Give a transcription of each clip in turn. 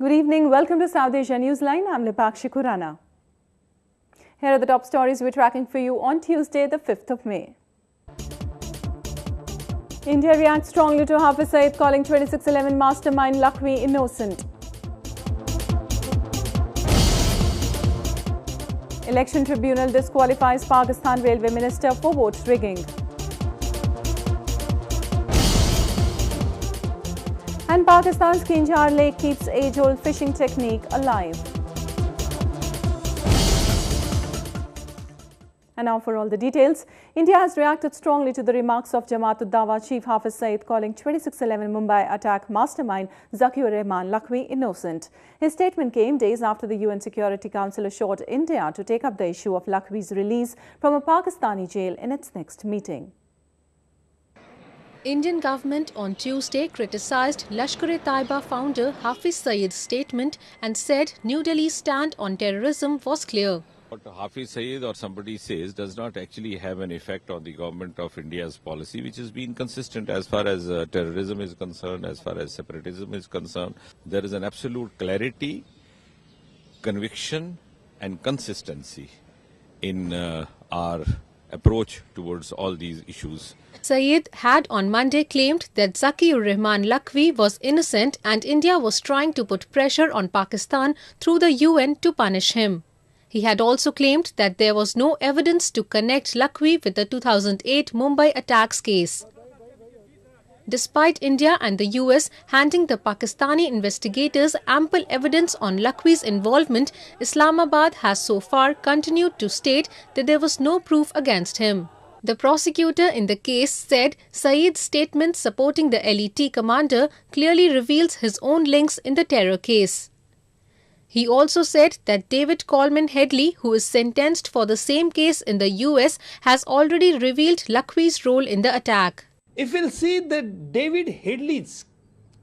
Good evening. Welcome to South Asia Newsline. I'm Lipakshi Khurana. Here are the top stories we're tracking for you on Tuesday, the 5th of May. India reacts strongly to Hafiz Saeed calling 2611 mastermind Lakhvi innocent. Election Tribunal disqualifies Pakistan Railway Minister for vote rigging. And Pakistan's Kinjar Lake keeps age-old fishing technique alive. And now for all the details. India has reacted strongly to the remarks of Jamaat-ud-Dawa chief Hafiz Saeed calling 2611 Mumbai attack mastermind Zakir Rehman Lakhvi innocent. His statement came days after the UN Security Council assured India to take up the issue of Lakhvi's release from a Pakistani jail in its next meeting. Indian government on Tuesday criticized Lashkar-e-Taiba founder Hafiz Saeed's statement and said New Delhi's stand on terrorism was clear. What Hafiz Saeed or somebody says does not actually have an effect on the government of India's policy, which has been consistent as far as terrorism is concerned, as far as separatism is concerned. There is an absolute clarity, conviction and consistency in our approach towards all these issues. Saeed had on Monday claimed that Zakir Rehman Lakhvi was innocent and India was trying to put pressure on Pakistan through the UN to punish him. He had also claimed that there was no evidence to connect Lakhvi with the 2008 Mumbai attacks case. Despite India and the US handing the Pakistani investigators ample evidence on Lakhvi's involvement, Islamabad has so far continued to state that there was no proof against him. The prosecutor in the case said Saeed's statement supporting the LET commander clearly reveals his own links in the terror case. He also said that David Coleman Headley, who is sentenced for the same case in the US, has already revealed Lakhvi's role in the attack. If we'll see that David Headley's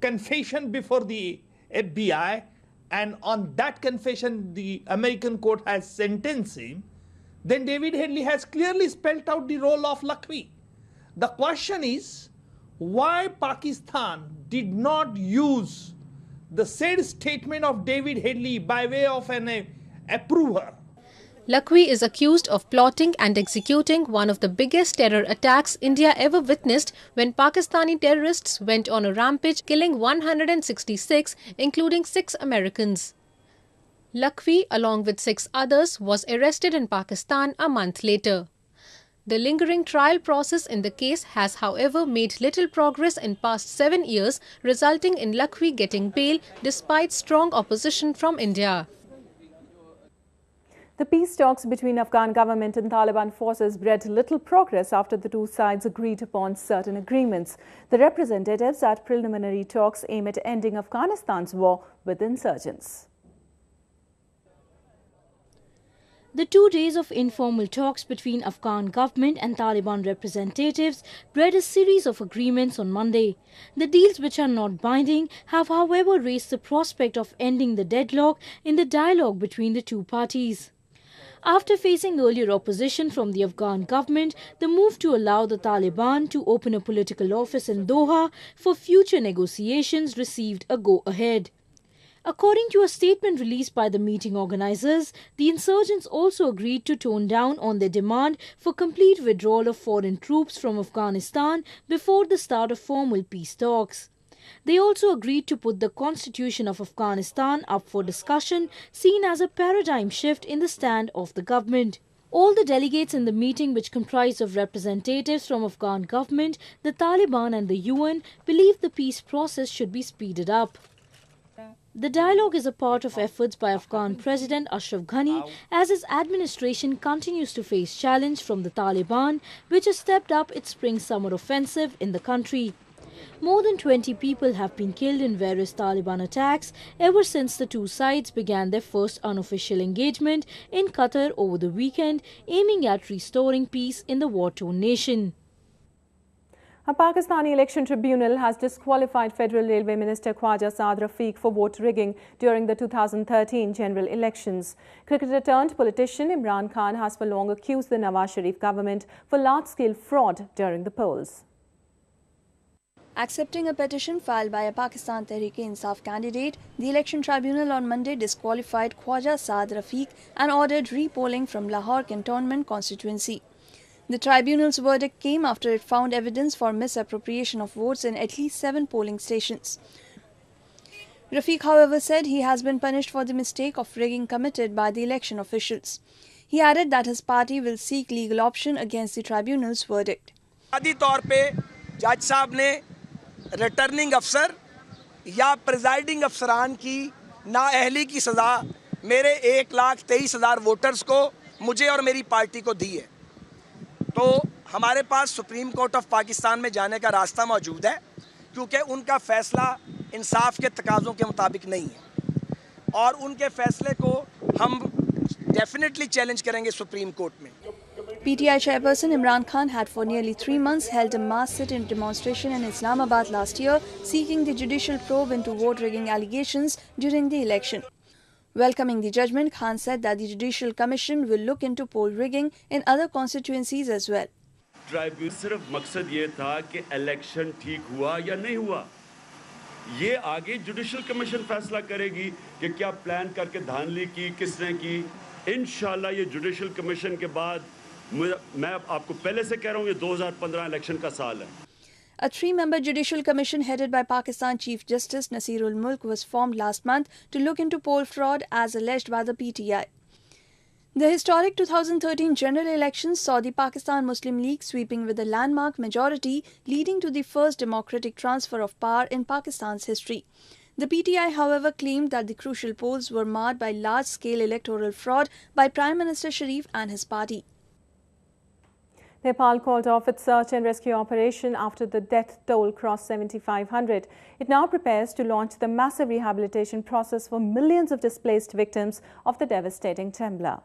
confession before the FBI, and on that confession the American court has sentenced him, then David Headley has clearly spelled out the role of Lakhvi. The question is, why Pakistan did not use the said statement of David Headley by way of an approver? Lakhvi is accused of plotting and executing one of the biggest terror attacks India ever witnessed when Pakistani terrorists went on a rampage, killing 166, including 6 Americans. Lakhvi, along with 6 others, was arrested in Pakistan a month later. The lingering trial process in the case has, however, made little progress in past 7 years, resulting in Lakhvi getting bail despite strong opposition from India. The peace talks between Afghan government and Taliban forces bred little progress after the two sides agreed upon certain agreements. The representatives at preliminary talks aim at ending Afghanistan's war with insurgents. The 2 days of informal talks between Afghan government and Taliban representatives bred a series of agreements on Monday. The deals, which are not binding, have however raised the prospect of ending the deadlock in the dialogue between the two parties. After facing earlier opposition from the Afghan government, the move to allow the Taliban to open a political office in Doha for future negotiations received a go-ahead. According to a statement released by the meeting organizers, the insurgents also agreed to tone down on their demand for complete withdrawal of foreign troops from Afghanistan before the start of formal peace talks. They also agreed to put the constitution of Afghanistan up for discussion, seen as a paradigm shift in the stand of the government. All the delegates in the meeting, which comprised of representatives from Afghan government, the Taliban and the UN, believe the peace process should be speeded up. The dialogue is a part of efforts by Afghan President Ashraf Ghani as his administration continues to face challenge from the Taliban, which has stepped up its spring-summer offensive in the country. More than 20 people have been killed in various Taliban attacks ever since the two sides began their first unofficial engagement in Qatar over the weekend, aiming at restoring peace in the war-torn nation. A Pakistani election tribunal has disqualified Federal Railway Minister Khwaja Saad Rafiq for vote rigging during the 2013 general elections. Cricketer-turned-politician Imran Khan has for long accused the Nawaz Sharif government for large-scale fraud during the polls. Accepting a petition filed by a Pakistan Tehreek-e-Insaf candidate, the election tribunal on Monday disqualified Khwaja Saad Rafiq and ordered repolling from Lahore Cantonment constituency. The tribunal's verdict came after it found evidence for misappropriation of votes in at least 7 polling stations. Rafiq, however, said he has been punished for the mistake of rigging committed by the election officials. He added that his party will seek legal option against the tribunal's verdict. आदि तौर पे जज साहब ने returning अफसर या presiding अफसरान की नाअहली की सज़ा मेरे 1,23,000 वोटर्स को, मुझे और मेरी पार्टी को दी है। तो हमारे पास सुप्रीम कोर्ट ऑफ पाकिस्तान में जाने का रास्ता मौजूद है, क्योंकि उनका फ़ैसला इंसाफ के तकाज़ों के मुताबिक नहीं है और उनके फ़ैसले को हम डेफिनेटली चैलेंज करेंगे सुप्रीम कोर्ट में। PTI chairperson Imran Khan had for nearly 3 months held a mass sit-in demonstration in Islamabad last year, seeking the judicial probe into vote-rigging allegations during the election. Welcoming the judgment, Khan said that the Judicial Commission will look into poll rigging in other constituencies as well. Tribunal सिर्फ मकसद ये था कि election ठीक हुआ या नहीं हुआ, ये आगे जुडिशल कमीशन फैसला करेगी कि क्या प्लान करके धांधली की, किसने की। इंशाल्लाह ये जुडिशल कमीशन के बाद, मैं आपको पहले से कह रहा हूँ, ये 2015 इलेक्शन का साल है। A 3-member judicial commission headed by Pakistan Chief Justice Nasirul Mulk was formed last month to look into poll fraud as alleged by the PTI. The historic 2013 general elections saw the Pakistan Muslim League sweeping with a landmark majority, leading to the first democratic transfer of power in Pakistan's history. The PTI, however, claimed that the crucial polls were marred by large-scale electoral fraud by Prime Minister Sharif and his party. Nepal called off its search and rescue operation after the death toll crossed 7,500. It now prepares to launch the massive rehabilitation process for millions of displaced victims of the devastating Tembla.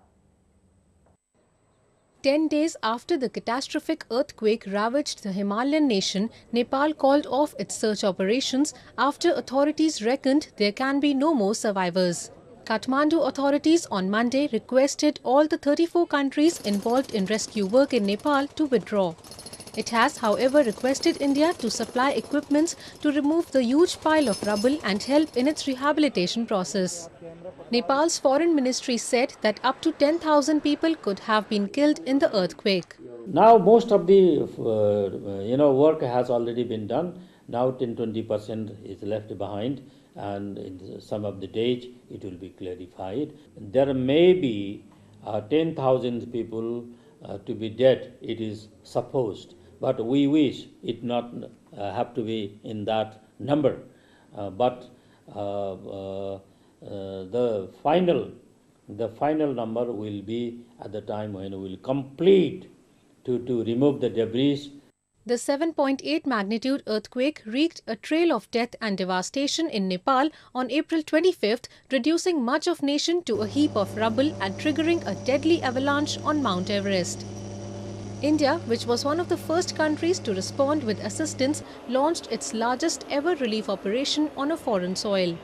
10 days after the catastrophic earthquake ravaged the Himalayan nation, Nepal called off its search operations after authorities reckoned there can be no more survivors. Kathmandu authorities on Monday requested all the 34 countries involved in rescue work in Nepal to withdraw. It has, however, requested India to supply equipments to remove the huge pile of rubble and help in its rehabilitation process. Nepal's foreign ministry said that up to 10,000 people could have been killed in the earthquake. Now most of the work has already been done. Now 10-20% is left behind, and in some of the days it will be clarified. There may be 10,000 people to be dead, it is supposed, but we wish it not have to be in that number. But the final number will be at the time when we will complete to remove the debris. The 7.8 magnitude earthquake wreaked a trail of death and devastation in Nepal on April 25th, reducing much of nation to a heap of rubble and triggering a deadly avalanche on Mount Everest. India, which was one of the first countries to respond with assistance, launched its largest ever relief operation on a foreign soil.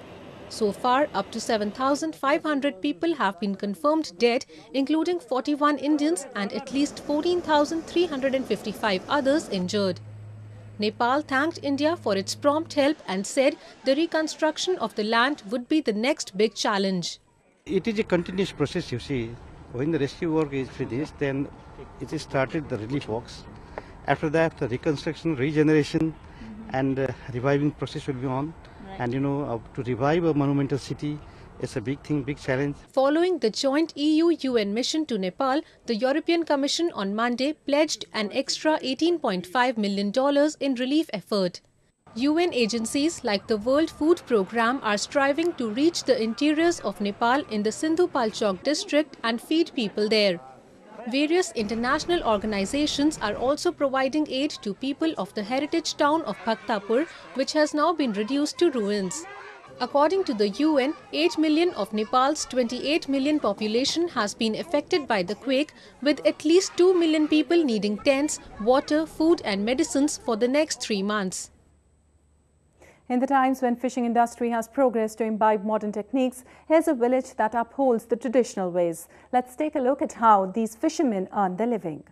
So far, up to 7,500 people have been confirmed dead, including 41 Indians and at least 14,355 others injured. Nepal thanked India for its prompt help and said the reconstruction of the land would be the next big challenge. It is a continuous process, you see. When the rescue work is finished, then it is started the relief works. After that, the reconstruction, regeneration and reviving process will be on. And to revive a monumental city is a big thing, big challenge. Following the joint EU-UN mission to Nepal, the European Commission on Monday pledged an extra $18.5 million in relief effort. UN agencies like the World Food Programme are striving to reach the interiors of Nepal in the Sindhu Palchok district and feed people there. Various international organizations are also providing aid to people of the heritage town of Bhaktapur, which has now been reduced to ruins. According to the UN, 8 million of Nepal's 28 million population has been affected by the quake, with at least 2 million people needing tents, water, food and medicines for the next 3 months. In the times when fishing industry has progressed to imbibe modern techniques, here's a village that upholds the traditional ways. Let's take a look at how these fishermen earn their living.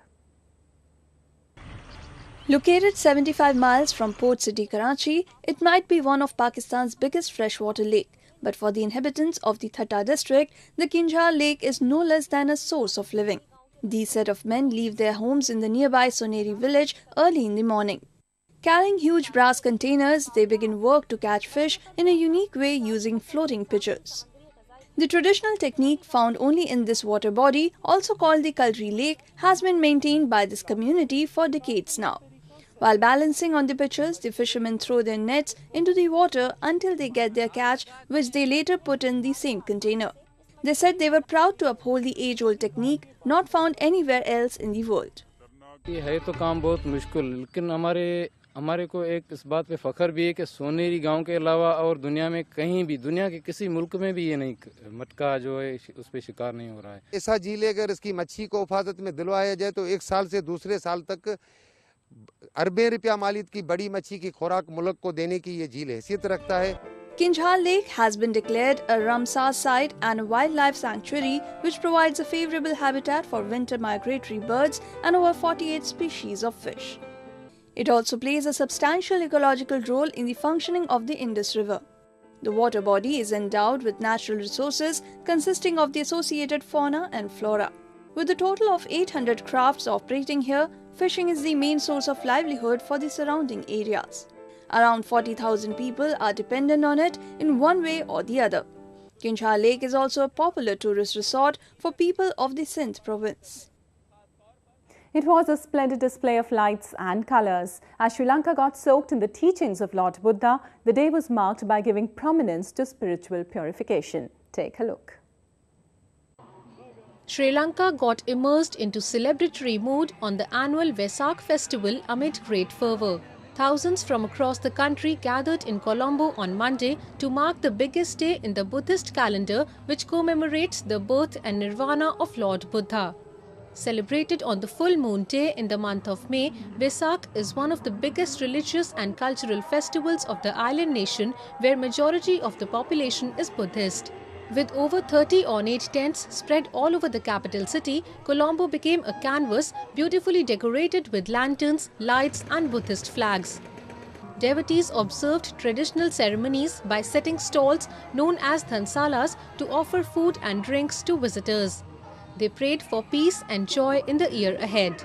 Located 75 miles from port city Karachi, it might be one of Pakistan's biggest freshwater lake. But for the inhabitants of the Thatta district, the Kinjhar Lake is no less than a source of living. These set of men leave their homes in the nearby Soneri village early in the morning. Carrying huge brass containers, they begin work to catch fish in a unique way using floating pitchers. The traditional technique found only in this water body, also called the Kalri Lake, has been maintained by this community for decades now. While balancing on the pitchers, the fishermen throw their nets into the water until they get their catch, which they later put in the same container. They said they were proud to uphold the age-old technique not found anywhere else in the world. ये है तो काम बहुत मुश्किल, लेकिन हमारे को एक इस बात पे फख्र भी है कि सोनेरी गांव के अलावा और दुनिया में कहीं भी, दुनिया के किसी मुल्क में भी ये नहीं, मटका जो है उस पे शिकार नहीं हो रहा है। ऐसा झील है अगर इसकी मच्छी को हिफाजत में दिलवाया जाए तो एक साल से दूसरे साल तक अरबों रुपया मालियत की बड़ी मच्छी की खुराक मुल्क को देने की ये झील हैसियत रखता है। Kinjhar Lake has been declared a Ramsar site and a wildlife sanctuary which provides a favorable habitat for winter migratory birds and over 48 species of fish. It also plays a substantial ecological role in the functioning of the Indus River. The water body is endowed with natural resources consisting of the associated fauna and flora. With a total of 800 crafts operating here, fishing is the main source of livelihood for the surrounding areas. Around 40,000 people are dependent on it in one way or the other. Kinjhar Lake is also a popular tourist resort for people of the Sindh province. It was a splendid display of lights and colours. As Sri Lanka got soaked in the teachings of Lord Buddha, the day was marked by giving prominence to spiritual purification. Take a look. Sri Lanka got immersed into celebratory mood on the annual Vesak festival amid great fervour. Thousands from across the country gathered in Colombo on Monday to mark the biggest day in the Buddhist calendar, which commemorates the birth and nirvana of Lord Buddha. Celebrated on the full moon day in the month of May, Vesak is one of the biggest religious and cultural festivals of the island nation, where majority of the population is Buddhist. With over 30 ornate tents spread all over the capital city, Colombo became a canvas beautifully decorated with lanterns, lights and Buddhist flags. Devotees observed traditional ceremonies by setting stalls known as dhansalas to offer food and drinks to visitors. They prayed for peace and joy in the year ahead.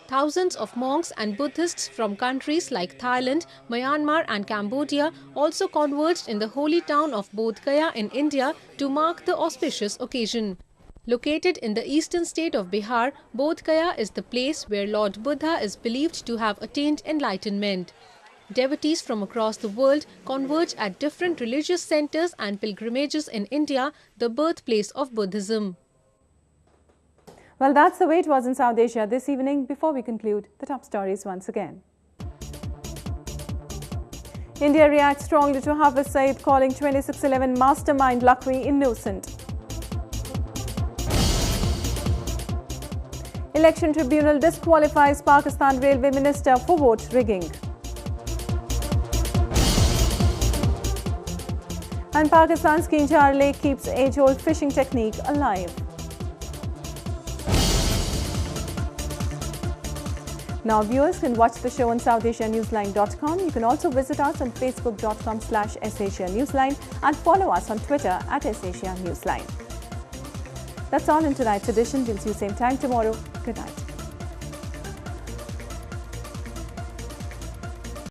Thousands of monks and Buddhists from countries like Thailand, Myanmar and Cambodia also converged in the holy town of Bodh Gaya in India to mark the auspicious occasion. Located in the eastern state of Bihar, Bodh Gaya is the place where Lord Buddha is believed to have attained enlightenment. Devotees from across the world converge at different religious centers and pilgrimages in India, the birthplace of Buddhism. Well, that's the way it was in South Asia this evening. Before we conclude, the top stories once again. India reacts strongly to Hafiz Saeed calling 2611 mastermind Lakhvi innocent. Election Tribunal disqualifies Pakistan Railway Minister for vote rigging. And Pakistan's Kinjhar Lake keeps age-old fishing technique alive. Now viewers can watch the show on SouthAsiaNewsline.com. You can also visit us on Facebook.com/SAsiaNewsline and follow us on Twitter @SAsiaNewsline. That's all in tonight's edition. We'll see you same time tomorrow. Good night.